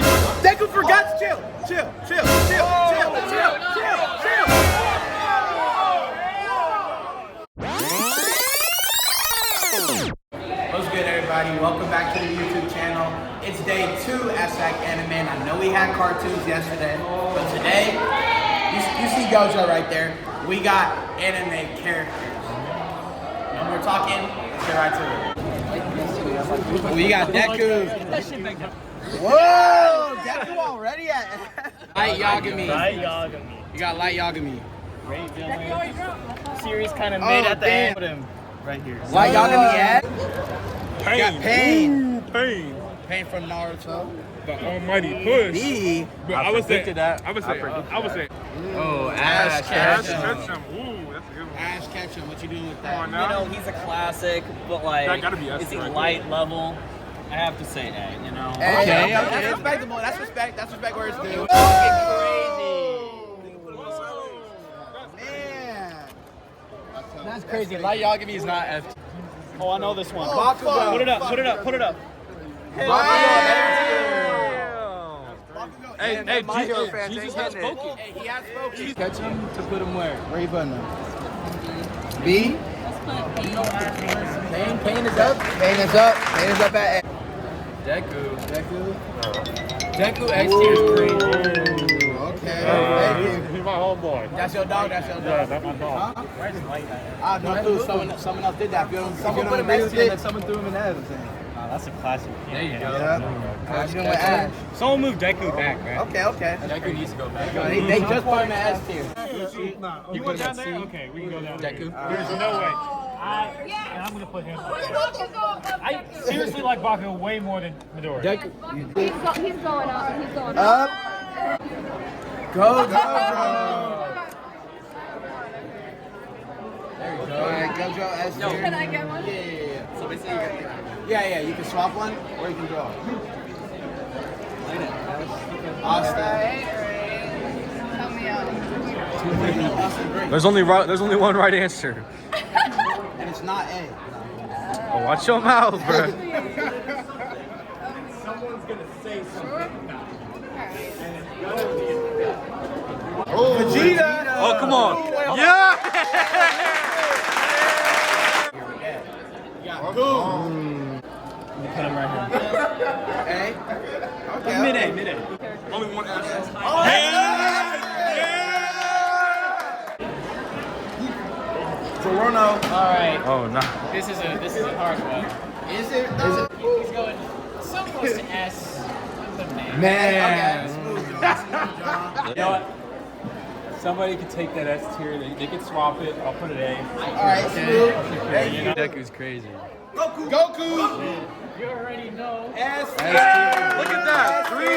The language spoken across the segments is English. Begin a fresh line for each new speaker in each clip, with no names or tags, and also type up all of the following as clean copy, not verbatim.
Deku forgot. Chill. What's good, everybody? Welcome back to the YouTube channel. It's day 2 at SacAnime. I know we had cartoons yesterday, but today, you see Gojo right there. We got anime characters. No more talking. Let's get right to it. We got Deku. Whoa, Deku already at Light Yagami. You got Light Yagami.
Great villain. Series kind of made at the end. Put him right here.
Light Yagami at
Pain.
Got Pain.
Ooh, Pain.
Pain from Naruto.
The almighty push.
B.
But I would say.
Oh, Ash
Ash
Ketchum.
Ketchum. Ooh, that's a good one.
Ash Ketchum. What you doing with
Come on
that?
now.
You know, he's a classic, but like,
That gotta be S
is he
right
light level? I have to say A, you know.
Okay. That's respectable. That's respect. That's respect where it's due. Man.
That's crazy. Light Yagami is not F.
Oh, I know this one.
Bakugo.
Put it up, put it up, put it up.
Hey,
Jesus has spoken.
Hey, he has spoken.
Catch him to put him where?
Where you putting him? B.
Pain is up.
Pain is up. Pain is up at A.
Deku X tier is crazy.
Okay.
he's my homeboy.
That's your dog. That's your
Yeah,
dog.
that's my dog.
I know too. Someone else did that.
Someone put him S tier and someone threw him in F.
That's a classic.
There you go.
Yeah. Ash Ketchum.
Someone move Deku back, man.
Okay.
Deku needs to go back.
They just put him at S tier.
You go down there? Okay, we can go down there.
Deku.
There's no way. And I'm gonna put him. I seriously like Bakugo way more than Midori.
Deku.
He's going up. He's going
Up. Go.
There you go.
Alright, Gojo S tier.
Can I get one?
Yeah. So basically, you get yeah. You can swap one, or you can draw. Austin.
Alright. Help me out.
Austin Green.
There's only one right answer.
And it's not A.
Oh, watch your mouth, bro.
Vegeta.
Oh, come on. Yeah.
Put him right here.
A. Okay.
Mid A.
Only one answer.
Toronto.
Alright.
Oh, no.
This is a hard one.
Is it?
He's going so close to S.
Man.
You know what? Somebody could take that S tier. They could swap it. I'll put it A.
Alright, smooth.
You know?
Deku's crazy.
Goku.
You already know.
S
Look at that. Three.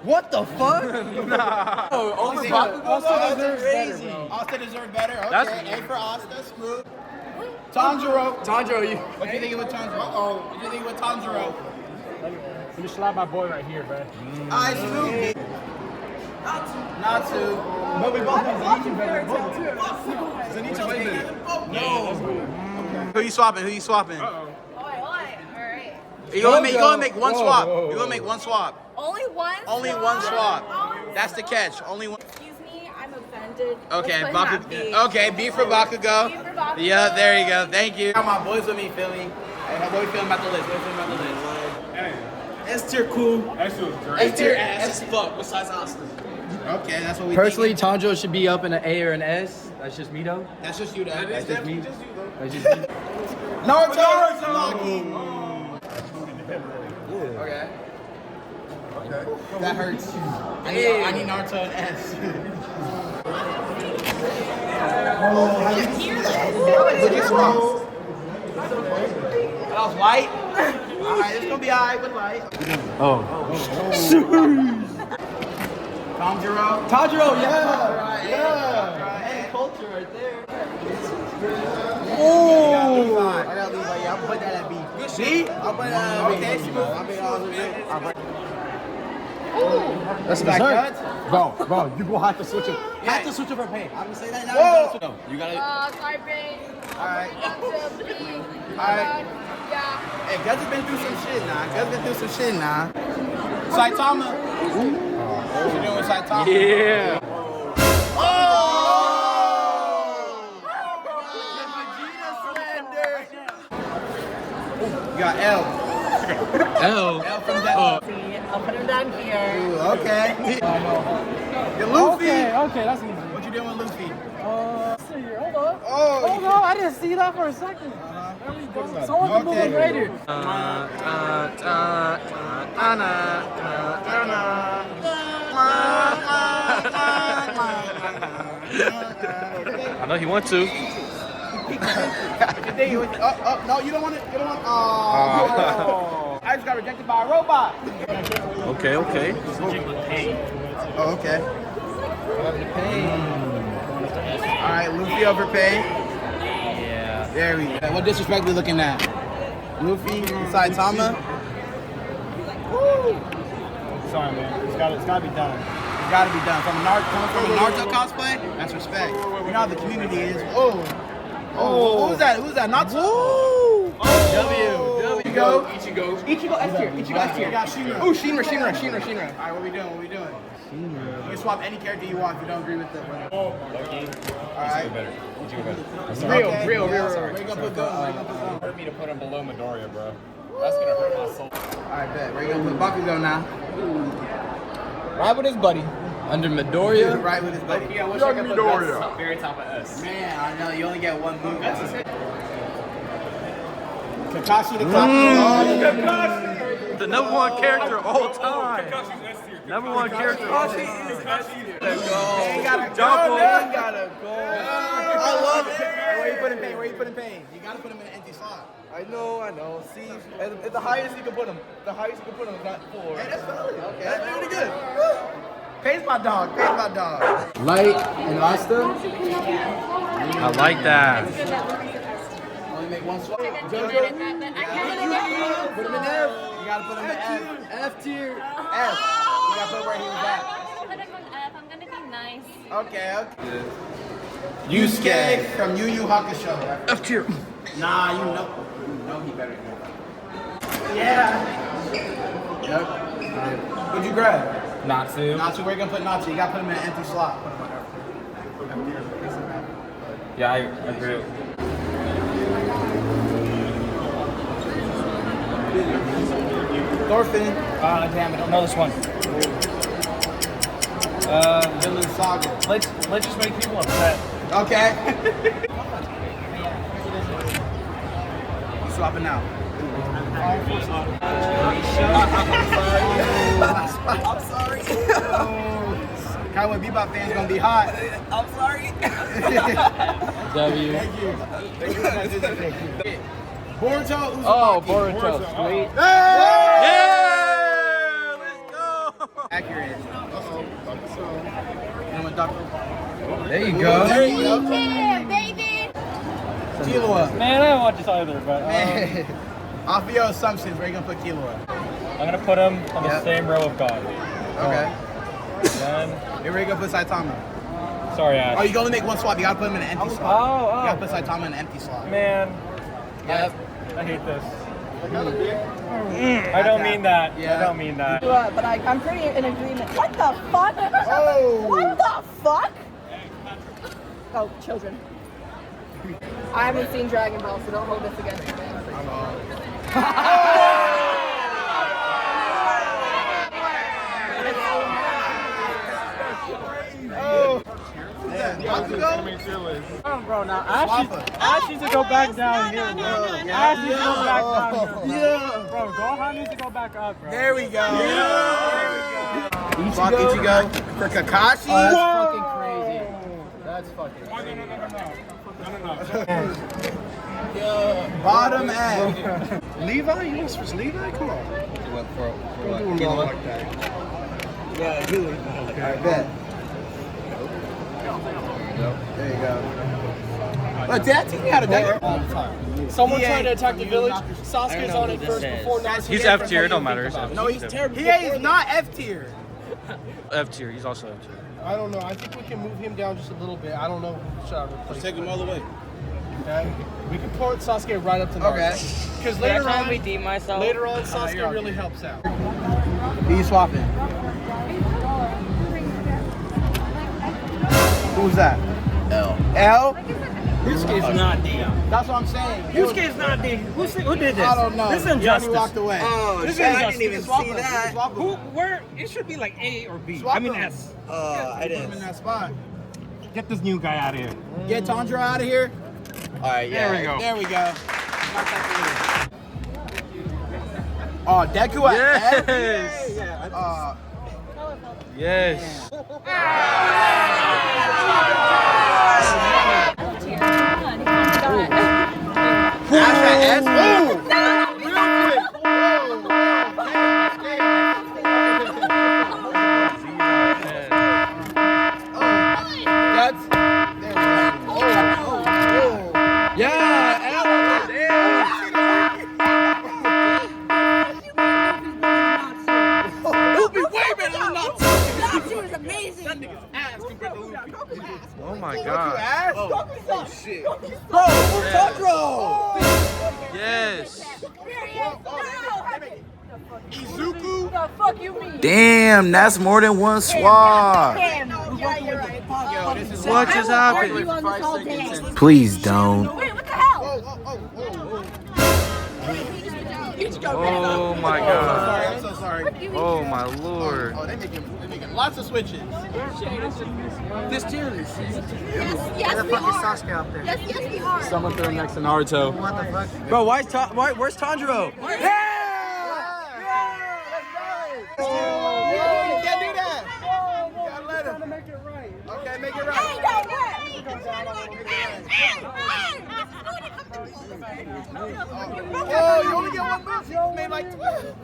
What the fuck?
Nah.
Over
Austin deserves better. Austin deserves better. Okay,
That's-
A for Austin. Smooth. Tanjiro.
Tanjiro, you.
What do you think with Tanjiro? What do you think with Tanjiro?
Let me slide my boy right here, bro.
Alright, smooth. Natsu.
But we both have Zenichi better. Zenichi way better.
Who you swapping?
Uh-oh.
Alright.
You gonna make one swap. You gonna make one swap.
Only one?
Only one swap. That's the catch. Only one.
Excuse me, I'm offended.
Okay,
Let's put him at B.
Okay, B for Bakugo.
B for Bakugo.
Yeah, there you go. Thank you. My boys with me, Philly. Hey, what we feeling about the list?
Hey,
S tier cool.
that shit was great.
S tier ass as fuck. Besides Austin. Okay, that's what we.
Personally, Tanjiro should be up in an A or an S. That's just me though.
that's just you, though.
That's just me. That's just me.
Naruto. Okay. That hurts. I need Naruto and S. Look at swap. That was light. Alright, it's gonna be alright with light. Tanjiro, yeah.
Yeah. Culture right there.
Oh! I got Levi. Yeah, I'll put that at B. See? I'll put that at B. Okay, smooth.
That's
Like
berserk.
that?
Bro, you gonna have to switch it. Have to switch over pain.
I'm gonna say that now.
No, you gotta.
Sorry, babe.
Alright.
Up to B.
Alright.
Yeah.
Hey, Gus has been through some shit now. Saitama. What you doing with Saitama?
Yeah.
Oh! The Vegeta slander. You got L.
L.
L from that.
I'll put him down here.
Ooh, okay. You're Luffy.
Okay, that's easy.
What you doing with Luffy?
Let's see here. Hold on.
Oh,
Hold on, I didn't see that for a second. There we go. Someone can move
Okay.
it right here.
I know he wants to.
No, you don't want it. You don't want. Oh. I just got rejected by a robot.
Okay, okay.
Oh, okay. All right, Luffy overpaid.
Yeah.
There we go. What disrespect we looking at? Luffy, Saitama.
Sorry, man. It's gotta be done.
It's gotta be done. Coming from a Naruto cosplay, that's respect. You know how the community is. Oh. Who's that? Natsu? W. Go.
Ichigo S tier. Ichigo S tier.
You got Shinra.
Ooh, Shinra.
All right, what we doing? You can swap any character you want if you don't agree with the winner. All right.
Real.
Where you gonna put Gon?
Hurt me to put him below Midoriya, bro. That's gonna hurt my soul.
All right, bet. Where you gonna put Bakugo now?
Right with his buddy. Under Midoriya.
Right with his buddy.
Yeah, I wish I could put that very top of S.
Man, I know you only get one move. Kakashi the clock.
The number one character of all time. Number one character of all time.
Ain't gotta
Jump
go.
him.
Ain't gotta go. I love it. Where you putting pain? You gotta put him in an empty slot.
I know. See, at the highest you can put him. The highest you can put him is not 4.
Hey, that's valid. Okay, that's really good. Pay's my dog.
Light and Asta.
I like that.
Only make one swap.
I got you at that, but I can't
Put him in F. You gotta put him in F.
F tier.
F. You gotta put where he was at.
put him on F. I'm gonna be nice.
Okay. Yusuke from Yu Yu Hakusho.
F tier.
Nah, you know he better than you. Yeah. Yep. What'd you grab?
Natsu.
Natsu, where you gonna put Natsu? You gotta put him in an empty slot.
Yeah, I agree.
Thorfinn.
Damn, I don't know this one.
Villain Saga.
Let's just make people upset.
Okay. You swapping out. I'm sorry. Cowboy Bebop fans gonna be hot. I'm sorry.
W.
Thank you. Boruto.
Oh, Boruto. Sweet.
Yeah! Let's go!
Accurate. Uh-oh.
There you go.
There you go.
Yeah, baby.
Killua.
Man, I don't want this either, but
Man. Off of your assumptions, where you gonna put Killua?
I'm gonna put him on the
Yep.
same row of God.
Okay.
Then,
Here where you gonna put Saitama?
sorry,
Oh,
Ash.
you can only make one swap. You gotta put him in an empty slot. You gotta put Saitama in an empty slot.
Man,
Yep.
I hate this. I don't mean that.
Yeah.
I don't mean that.
But I'm pretty in agreement. What the fuck?
Oh.
What the fuck? Oh, children. I haven't seen Dragon Ball, so don't hold this against me.
Oh. Bakugo?
Oh, bro, now Ash needs to go back down here, bro. Ash needs to go back down here.
Yeah.
Bro, Gohan needs to go back up, bro.
There we go. Swap Ichigo for Kakashi.
That's fucking crazy. That's fucking crazy.
Bottom end.
Levi? You want to switch Levi? Come on.
Don't do him like that.
Yeah, do it.
Alright, bet. There you go. Look, Dad, teach me how to do it.
Someone
He
tried to
ain't-
attack the village. Sasuke's on it first before Natsu.
He's F tier, it don't matter. He's
No, he's terrible. He is not F tier.
F tier, he's also F tier.
I don't know. I think we can move him down just a little bit. I don't know who should I replace.
Take him all the way.
Okay. We can port Sasuke right up to Naruto.
Okay.
Because
Did I try and redeem myself?
later on, Sasuke really helps out.
Who you swapping? Who's that? L?
Yusuke's not D.
That's what I'm saying.
Yusuke's not D. Who did this?
I don't know.
This is
He
injustice.
walked away.
Oh,
This is
shit, I
injustice.
didn't even
Swap
see
him.
that.
Swap him.
Who? Where? It should be like A or B.
Swap
I mean
them.
S.
It
Put him in
is.
that spot.
Get this new guy out of here.
Get Tondra out of here.
All right, yeah.
There we go.
There we go. Oh, Deku at
Yes. Yes.
Ash at S. Ooh. That's there we go. Yeah, L. Luffy way better than Natsu.
Natsu is amazing.
That nigga's ass compared to Luffy.
Oh my
Goku
god.
ass?
Oh,
Shit. Bro, we're Tondro.
Yes.
Izuku.
The fuck you mean?
Damn, that's more than one swap.
Damn. Yeah, you're right.
Yo, this is
What just happened?
You on this all day.
Please don't.
Wait, what the hell?
Oh my
Sorry,
god.
I'm so sorry.
Oh my lord.
Oh, they're making lots of switches.
This tier list.
Yes, we are.
Sasuke out there.
Yes, we are.
Someone threw him next to Naruto.
Bro, where's Tanjiro?
Yeah! You can't do that. You gotta let him. Okay, make it right. Oh, you only get one move. You made like 12.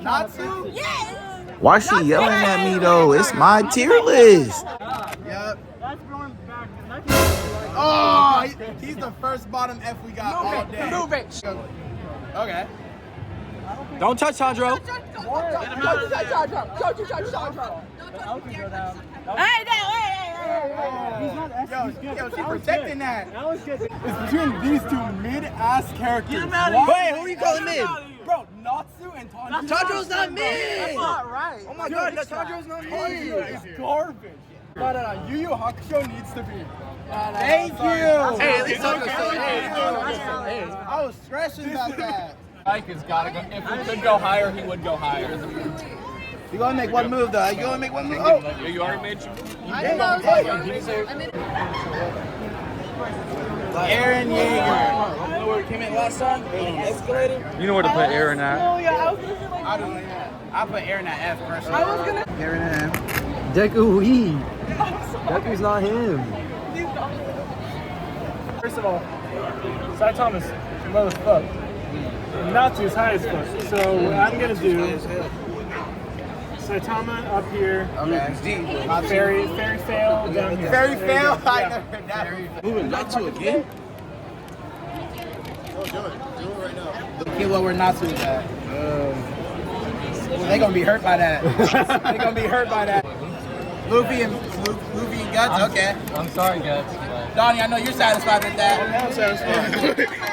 Natsu?
Yes.
Why she yelling at me though? It's my tier list.
Yep. Oh, he's the first bottom F we got all day.
Move it.
Okay.
Don't touch Tanjiro.
Yo, she's protecting that.
It's between these two mid-ass characters.
Wait, who are you calling mid?
Bro, Natsu and Tanjiro.
Tanjiro's not mid.
That's not right.
Oh my god, that Tanjiro's not
Tanjiro
mid.
is garbage. No. Yu Yu Hakusho needs to be.
Thank you.
Hey, at least Tanjiro's
Hey.
I was stressing about that.
Mike has got to go. If he could go higher, he would go higher.
You gonna make one move though. You gonna make one move. Oh.
You already made you.
Aaron Yeager.
Where it came in last time? Escalator.
You know where to put Aaron at.
I put Aaron at F personally. Aaron at F.
Deku E. Deku's not him.
First of all, Saitama's low as fuck. Natsu's high as fuck. So what I'm gonna do, Saitama up here, fairy fail down here.
Fairy
There you
fail.
go.
I
Yeah.
never heard that.
Moving Natsu again?
Look what we're not doing that. They gonna be hurt by that. They gonna be hurt by that. Luffy and Guts. Okay.
I'm sorry, guys.
Donnie, I know you're satisfied with that.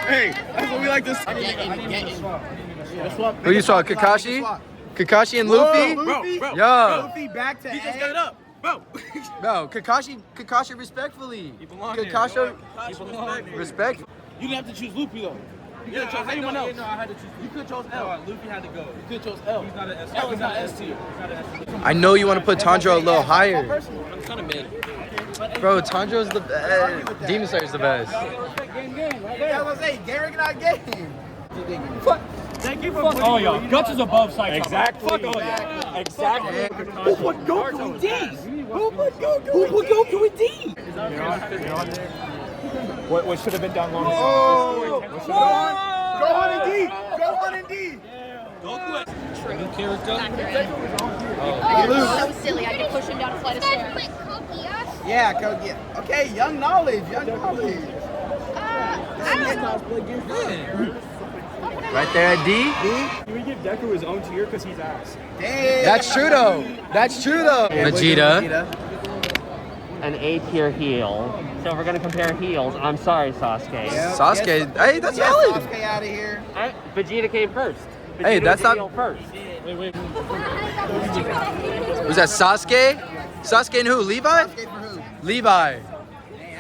Hey, that's what we like to see.
Swap.
Who you saw, Kakashi? Kakashi and Luffy?
Bro.
Yo.
Luffy back to A.
up. Bro, Kakashi respectfully. Kakashi respect.
You didn't have to choose Luffy though. You could have chose anyone else.
No, I had to choose.
You could have chose L.
Luffy had to go.
You could have chose L.
He's not an S.
L is not S tier.
I know you want to put Tanjiro a little higher.
I'm kind of mid.
Bro, Tanjiro's the best. Demon Slayer's the best.
Yeah, I was gonna say, Garrick not game.
Oh, yo, Guts is above Saitama. Exactly. Fuck all that. Exactly.
Who put Goku in D? Who put Goku in D?
What should have been done long ago.
Go on and D. Go on and D.
New character.
Oh, so silly. I could push him down a flight of stairs.
Yeah, okay, young knowledge.
Right there at D.
Can we give Deku his own tier because he's ass?
Damn.
That's true though. Vegeta.
An A tier heel. So if we're gonna compare heels, I'm sorry, Sasuke.
Yep.
Sasuke, hey, that's
Yes,
valid.
Sasuke out of here.
Vegeta came first. Vegeta
Hey, that's
was the
not-
heel first.
Was that Sasuke? Sasuke and who? Levi?
Sasuke for who?
Levi.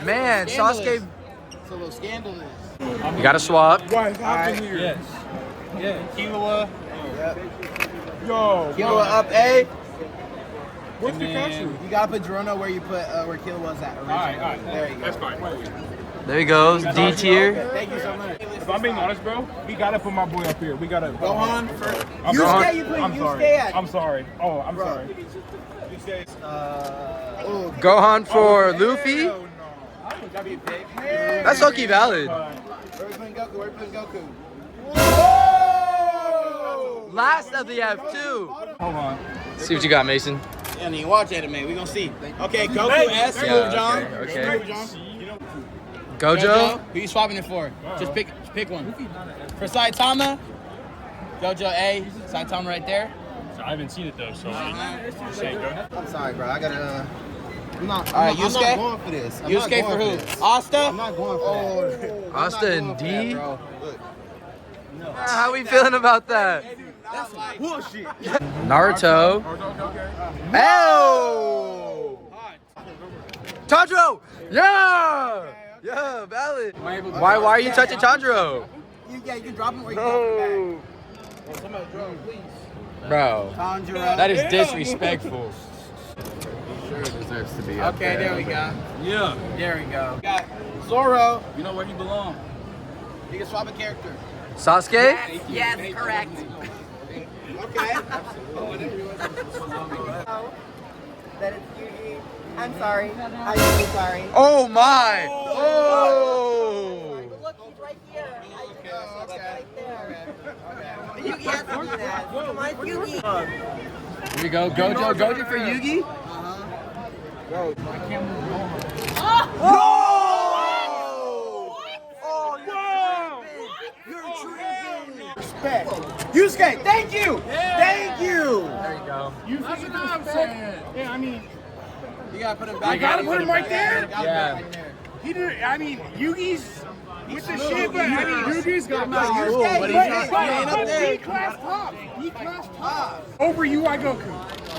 Man,
Scandalous.
Sasuke.
It's a little scandalous.
You gotta swap.
What happened here?
Yes. Yeah. Killua.
Yep.
Yo.
Killua up A.
What's the country?
You gotta put Geronto where you put where Killua was at originally.
All right.
There you go.
That's fine.
There he goes. D tier.
Thank you so much.
If I'm being honest, bro, we gotta put my boy up here. We gotta.
Gohan first.
I'm
Yusuke,
sorry.
you put
I'm
Yusuke
sorry.
at.
I'm sorry. Oh, I'm
Bro.
sorry.
Oh,
Gohan for Luffy.
Hell
gotta be a pig.
That's okay valid.
Where we putting Goku? Where we putting Goku?
Last of the F2.
Hold on.
See what you got, Mason.
I mean, watch anime. We gonna see. Okay, Goku S.
Yeah,
Move, John.
okay.
Move, John.
Gojo.
Who you swapping it for? Just pick one. For Saitama, Gojo A. Saitama right there.
So I haven't seen it though, so you're saying go.
I'm sorry, bro. I gotta. I'm not.
All right,
I'm not
Yusuke?
going for this. I'm not
Yusuke
going
for who?
this.
Asta?
I'm not going for that. I'm not
Asta and
going for
D?
that, bro. Look.
How we feeling about that?
That's like bullshit.
Naruto. Oh! Tanjiro! Yeah! Yeah, valid. Why are you touching Tanjiro?
Yeah, you can drop him or you can drop him back. Somebody drop him, please.
Bro,
Tanjiro.
that is disrespectful.
Sure deserves to be
Okay, there we go.
Yeah.
There we go. Got Zoro.
You know where he belongs.
You can swap a character.
Sasuke?
Yes, correct.
Okay.
That it's Yugi. I'm sorry. I'm so sorry.
Oh my! Oh!
Look, he's right here.
Okay.
Right there. Yugi has to do that. Come on, Yugi.
Here we go. Gojo for Yugi.
Respect. Yusuke, thank you. Thank you.
There you go.
That's what I'm saying. Yeah, I mean,
You gotta put him back.
I gotta put him right there?
Yeah.
Right there.
he did. I mean, Yugi's with the shit, but I mean, Yugi's got
Yusuke,
but
he
he's
ain't up there.
B-class top. B-class top. Over UI Goku.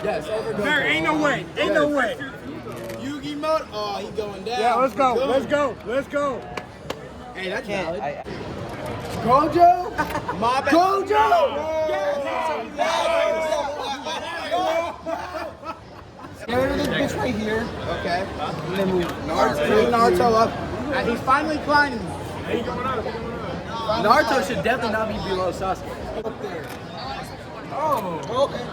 Yes, over Goku.
There ain't no way. Ain't no way.
Yugi mode. Oh, he going down.
Yeah, let's go. Let's go. Let's go.
Hey, that's valid. Gojo? My bad. Gojo! Get rid of this bitch right here. Okay. And then move Naruto up. And he's finally climbing.
Naruto should definitely not be below Sasuke.
Up there. Oh. Okay.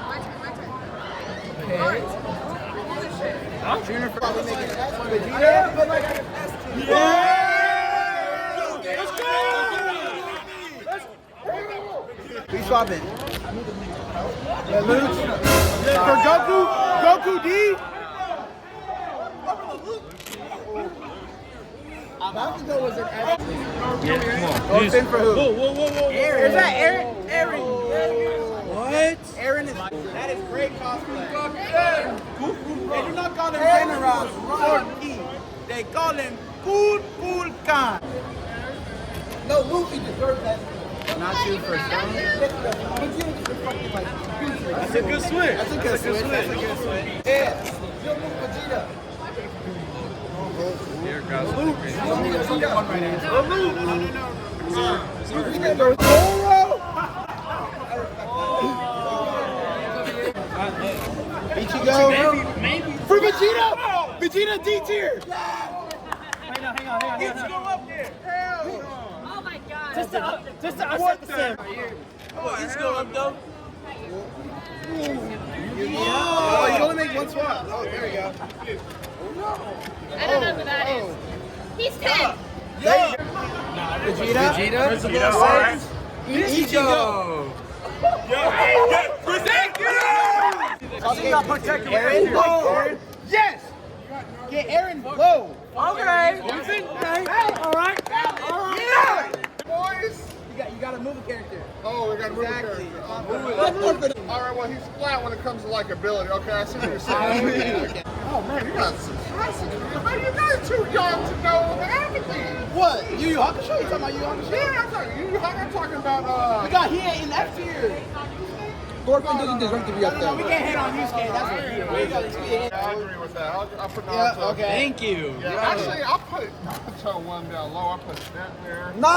Junior for probably making Vegeta. But like, let's go! We swapping. Yeah, Luke. For Goku D. Bakugo was an
He's,
in for who?
whoa.
Aaron. Is that Aaron? Aaron. What? Aaron is. That is great cosplay. They do not call him General Rocky. They call him Cool Khan. No, Luffy deserves that. Not you for sure.
That's a good switch.
That's a good switch. That's a good switch. Yeah. You'll move Vegeta.
Here goes.
Ichigo. For Vegeta. Vegeta D tier.
Hang on.
Ichigo up there.
Oh my god.
Just to upset the sim.
Ichigo up though. Oh, you only make one swap. Oh, there you go.
I don't know who that is. He's 10.
Vegeta. Ichigo. Aaron. Yes. Get Aaron low.
Okay.
All right. Yeah. Boys. You gotta move a character.
Oh, we got to move
Exactly.
it. All right, well, he's flat when it comes to like ability. Okay, I see what you're saying. Oh man, you got some Man, you're not too young to know everything.
What? Yu Yu Hakusho? You talking about Yu Yu Hakusho?
Yeah, I'm talking about,
We got he ain't in F tier.
Thorfinn doesn't deserve to be up
No,
there.
we can't hit on Yusuke. That's what we got.
I agree with that. I'll put Naruto.
Yeah, okay. Thank you.
Yeah, actually, I'll put Naruto one down low. I'll put that there.
No!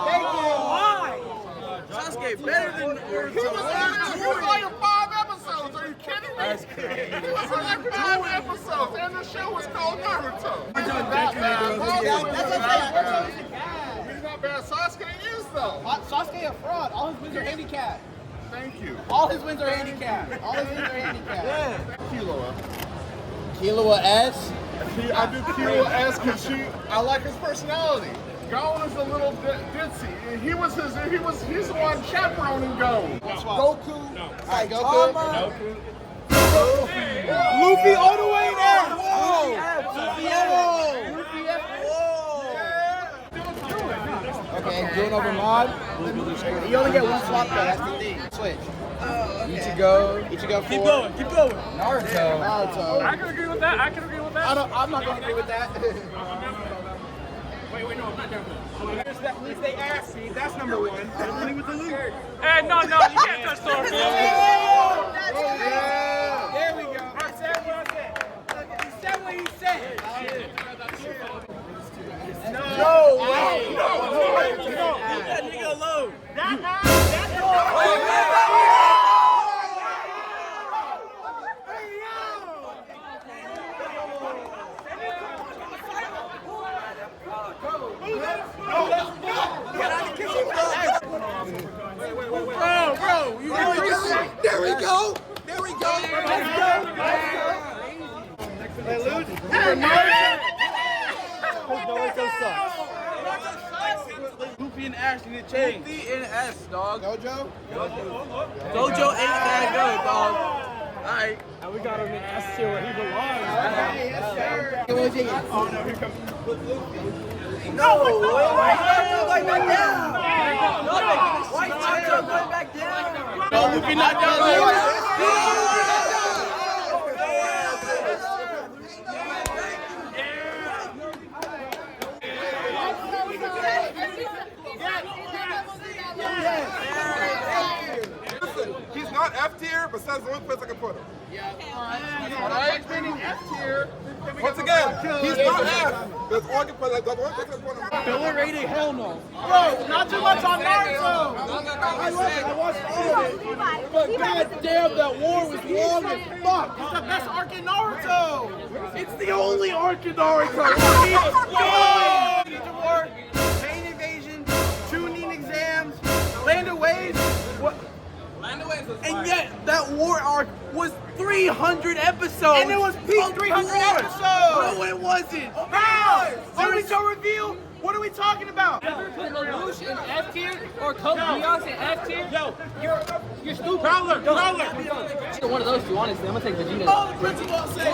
Thank you. Why?
Sasuke better than
He was like in 5 episodes. Are you kidding me? That's crazy. He was in like 5 episodes, and the show was called Naruto. He's not that bad. He's not bad. Sasuke is though.
Sasuke a fraud. All his wins are handicapped.
Thank you.
All his wins are handicapped. All his wins are handicapped.
Killua.
Killua S.
I do Killua S because I like his personality. Gon is a little ditzy. He's the one chaperoning Gon.
Goku. Alright, Goku. Luffy all the way there. Okay, doing over mod. You only get one swap though, that's the thing. Switch. Ichigo 4.
Keep going.
Naruto.
I can agree with that.
I'm not gonna agree with that.
Wait, no, I'm not done.
At least they asked me. That's number 1.
Hey, no, you can't touch Thor.
There we go. I said what I said. He said what he said. No.
Leave that nigga alone.
There we go.
Luffy and Ash need to change. Luffy and S, dog.
Gojo?
Gojo ain't that good, dog. Alright.
And we got him in S tier where he belongs.
Yes, sir.
Oh no, here comes.
No! Why going back down? Why Naruto going back down?
No, Luffy not down.
He's not F tier, but that's the only place I can put him. Alright? F tier. Once again, he's not F. That's all I can put him.
Filler rating? Hell no. Bro, not too much on Naruto. I watched all of it. But goddamn, that war was long as fuck. It's the best arc in Naruto. It's the only arc in Naruto. Ninja War, Main Invasion, Chunin exams, Land of Waves.
And yet, that war arc was 300 episodes.
And it was peak 300 episodes.
No, it wasn't.
How? Naruto reveal? What are we talking about?
Put Lelouch in F tier or Code Geass in F tier?
Yo,
You're stupid.
Prowler.
Either one of those two, honestly. I'm gonna take Vegeta.
Vegeta F tier.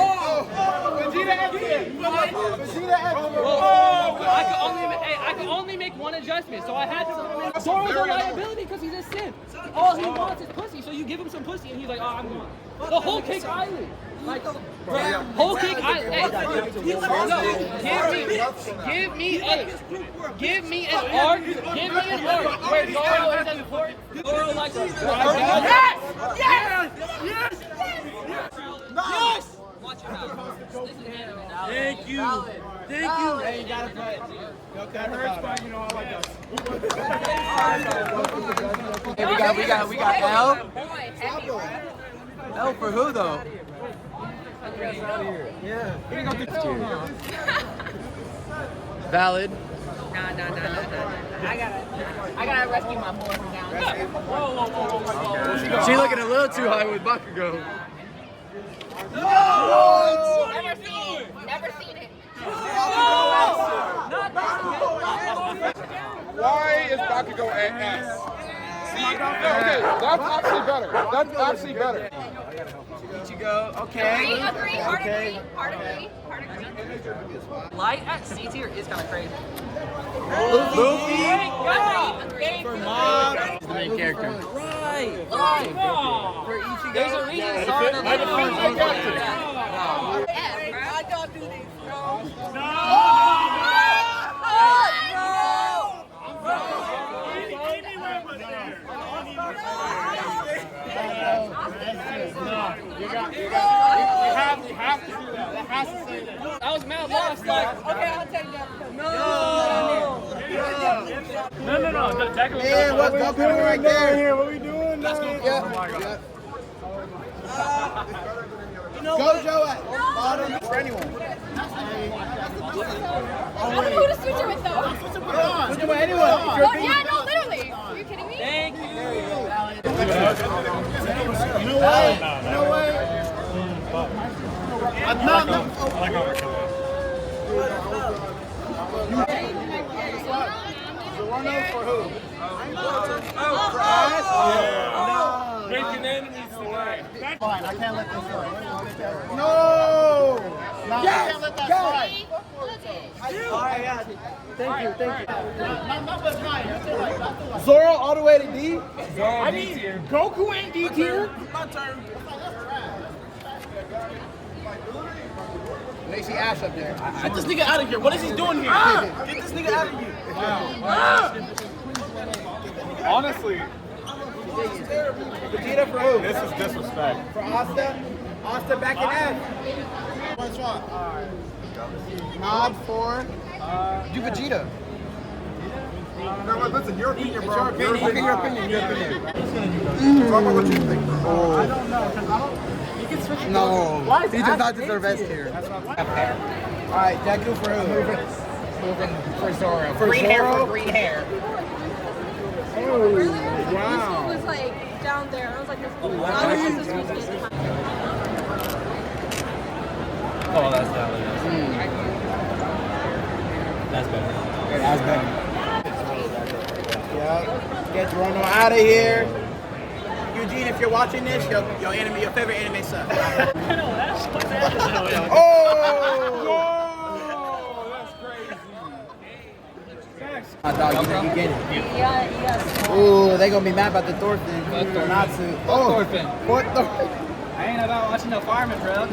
Vegeta F tier.
I could only make one adjustment, so I had to. Zoro's a liability because he's a simp. All he wants is pussy, so you give him some pussy, and he's like, oh, I'm gone. The whole Cake Island. Like, whole Cake Island. Hey, give me an arc. Give me an arc where Zoro is as important. Zoro like a. Yes! Watch your mouth. This is anime.
Thank you.
Hey, you gotta put.
That hurts, but you know I like that.
Hey, we got L. L for who though? Yeah. Valid.
Nah. I gotta rescue my boy from down there.
She looking a little too high with Bakugo.
Never seen it.
Why is Bakugo at S? Okay, that's actually better. That's actually better.
Ichigo, okay.
Agree. Hard agree.
Light at C tier is kind of crazy.
Luffy.
For Mob.
He's the main character.
Right.
Oh.
There's a reason Sora doesn't
I
know.
got you.
F.
You have to do that. That has to say that.
I was mad lost. Like,
Okay, I'll take that.
No. Deku.
Yeah, what's up right there?
What are we doing? Let's go.
Gojo at bottom for anyone.
I don't know who to switch it with though.
Switch it with anyone. If you're
Oh, yeah, no, literally. Are you kidding me?
thank you.
No way. For who?
Making enemies tonight.
Fine, I can't let this go.
No!
No, I can't let that slide.
Thank you. Zoro all the way to D?
I mean, Goku ain't D tier.
They see Ash up there.
Get this nigga out of here. What is he doing here? Get this nigga out of here.
Honestly,
Vegeta for who?
this is disrespect.
For Asta? Asta back in F.
One shot.
Nod for do Vegeta.
No, but listen, your opinion, bro.
Your opinion.
Talk about what you think.
I don't know. No. He does not deserve S tier. Alright, Deku for who? Moving for Zoro. For green hair for green hair.
Earlier, this one was like down there. I was like, this one.
Oh, that's valid. That's better.
That's better. Yep. Get Rono out of here. Eugene, if you're watching this, your favorite anime sub. Oh!
That's crazy.
My dog, you get it. Ooh, they gonna be mad about the Thor thing. Natsu. Oh, Thorfinn. What the?
I ain't about watching no farming, bro.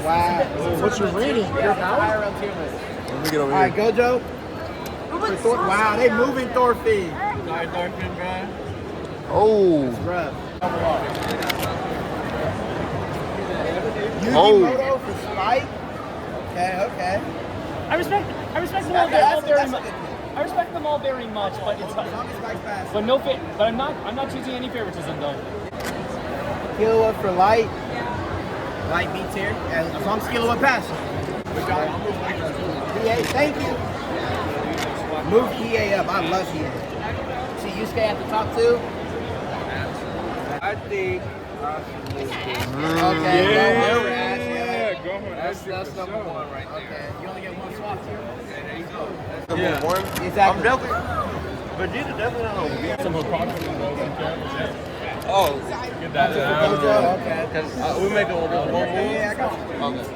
Wow. What's your rating? Your IRL tier list.
Let me get over
Alright,
here.
Gojo. For Thor. Wow, they moving Thorfinn.
Sorry, Thorfinn, bro.
Oh.
Rough.
Oh.
Yugimoto for Spike. Okay.
I respect them all very much. I respect them all very much, but it's but no fit. But I'm not choosing any favoritism though.
Killua for Light. Light B tier. As long as Killua passes. EA, thank you. Move EA up. I love EA. See Yusuke at the top too?
I think.
Okay,
That's number one right there.
Okay, you only get one swap here?
Number one.
Exactly.
I'm definitely. Vegeta definitely not gonna beat
Some approximate
Oh.
Get that
Gojo, okay.
Because we make it one more.
Yeah, I got you.
Okay.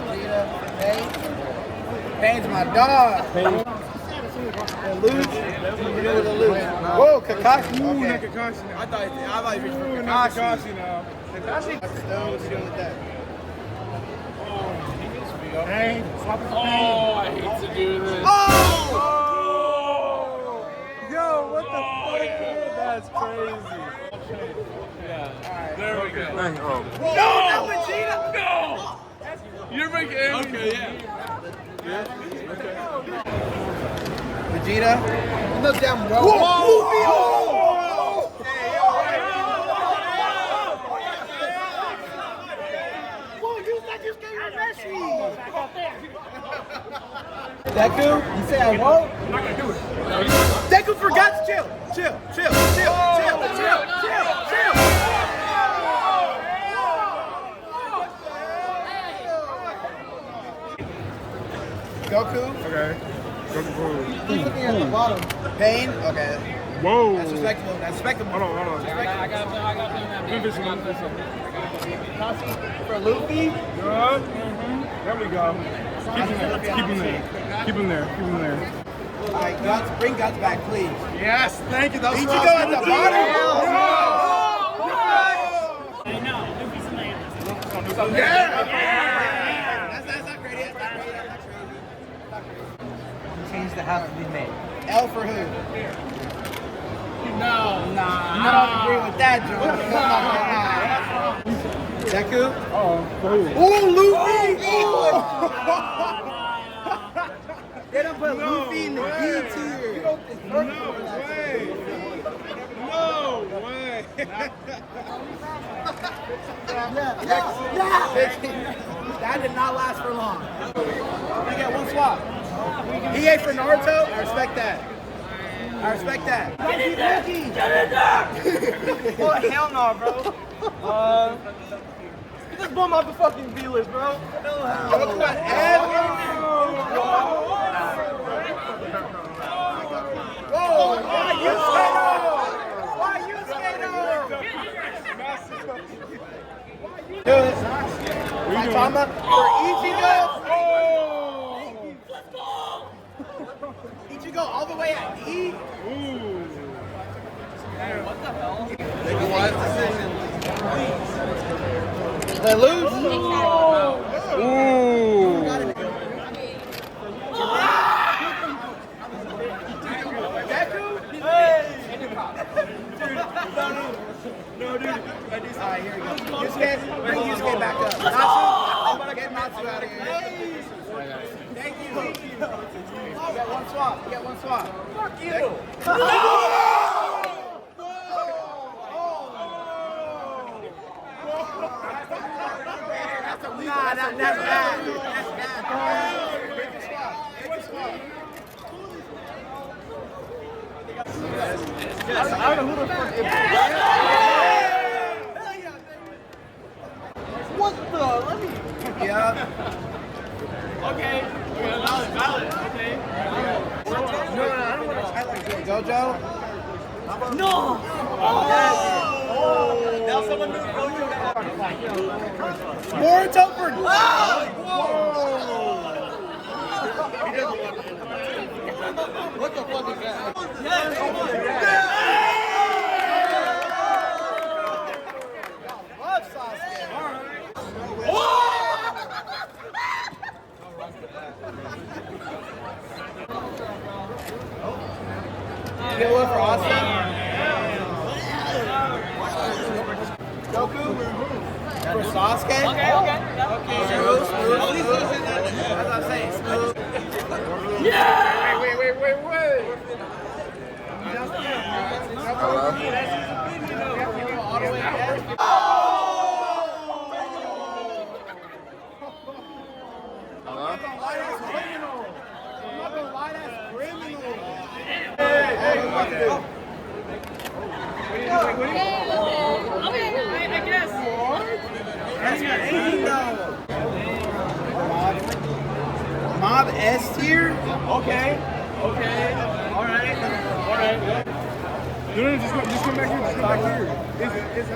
Vegeta, Pain's my dog. And Luke, whoa, Kakashi. Okay.
Kakashi now.
I thought you reached for
Kakashi
Kakashi.
now. Kakashi.
What's he doing with that?
Hey, swap it for
I hate to do this.
Oh!
Yo, what the fuck? That's crazy.
There we go.
Oh.
No, not Vegeta!
No! You're making enemies. Okay, yeah.
Vegeta. Look down, bro. Whoa! Deku, you say I won't?
I'm not gonna do it.
Deku forgot to chill. Chill. Goku.
Okay.
He's looking at the bottom. Pain. Okay.
Whoa.
That's respectable.
Hold on.
I got
Kakashi for Luffy.
Good. There we go. Keep him there.
All right, Guts, bring Guts back, please.
Yes, thank you. That was
Ichigo at the bottom.
Hey, no.
That's not crazy.
Change that have to be made.
L for who? No. Nah. I don't agree with that, Joe. Deku? Oh, Luffy! They don't put Luffy in the D tier.
No way.
That did not last for long. We get one swap. He ate for Naruto. I respect that.
Get in there! Oh, hell no, bro. You just blew my fucking feelers, bro.
Saitama for Ichigo. Ichigo all the way at E.
What the hell?
Make a wise decision.
They lose. Alright, here we go. Yusuke, bring Yusuke back up. Natsu, get Natsu out of here. Thank you. You got one swap. Fuck you. Nah, that's bad. Take the swap.
I don't know who the fuck is. What the? Let me.
Yeah.
Okay. Valid. Okay.
No, I don't want to fight like this. Gojo?
No!
Now someone move Gojo.
Boruto for...
Whoa! What the fuck is that?
Love Sasuke. Get one for Austin. Goku for Sasuke.
Okay.
Smooth. That's what I'm saying. Smooth.
Yeah!
Wait.
All the way there. I'm not gonna lie, that's criminal.
I guess.
That's crazy though. Mob S tier?
Okay. Alright.
No, just come back here. It's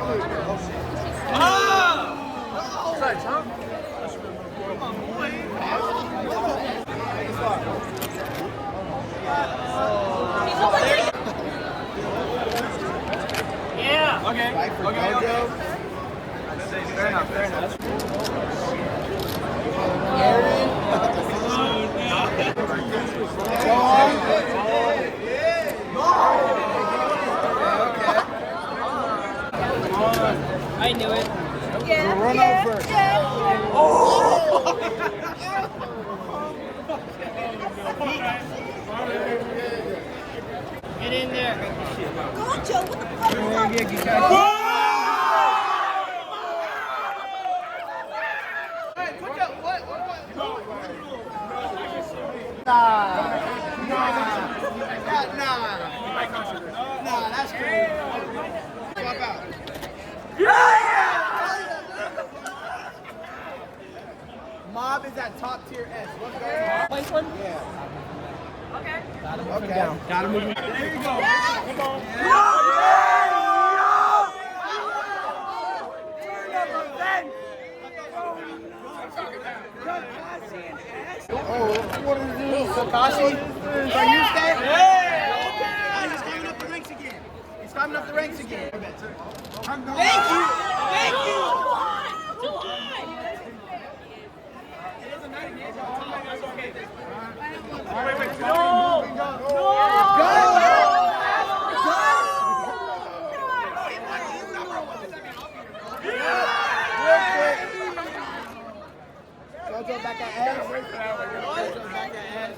Yeah. Okay.
Fight for Gojo.
Fair enough.
Aaron.
I knew it.
Run over.
Get in there.
Gojo, what the fuck is that?
Nah, that's crazy. Swap out. Mob is at top tier S. Let's go.
Place one?
Yeah.
Okay.
Okay.
Gotta move.
There you go. Come on. Oh, what is this? Kakashi? Are you staying? He's climbing up the ranks again. Thank you.
Too high.
Jojo back at S. Jojo back at S.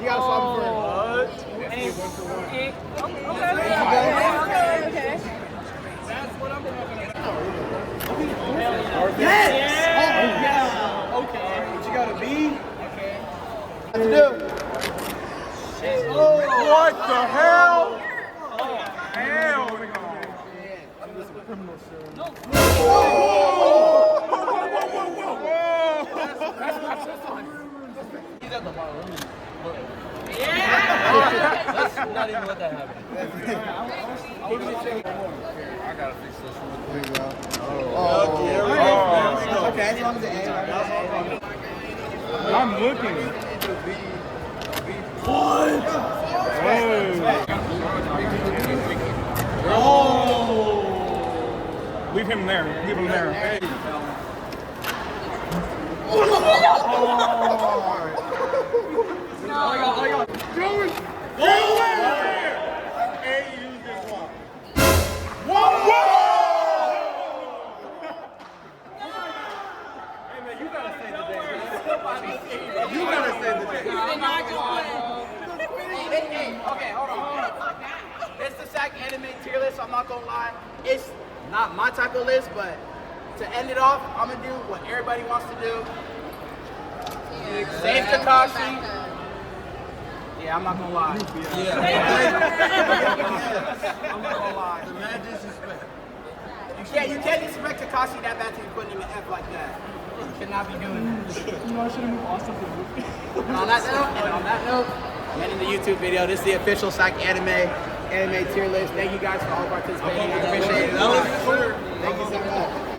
You gotta swap for
Okay.
yes! Okay. What you gotta be? Okay. What to do?
What the hell? Hell no.
Let's not even let that happen.
I gotta fix this one.
Okay, as long as it ends.
I'm looking. What? Oh! Leave him there. Leave him there.
Okay, hold on. It's the SacAnime tier list, I'm not gonna lie. It's not my type of list, but to end it off, I'm gonna do what everybody wants to do. Save Kakashi. Yeah, I'm not gonna lie. I'm not gonna lie. The mad disrespect. You can't disrespect Kakashi that bad to be putting him in F like that. You cannot be doing that.
You know, I should have moved Austin to Luke.
And on that note, I'm ending the YouTube video. This is the official SacAnime tier list. Thank you guys for all participating. I appreciate it. Thank you so much.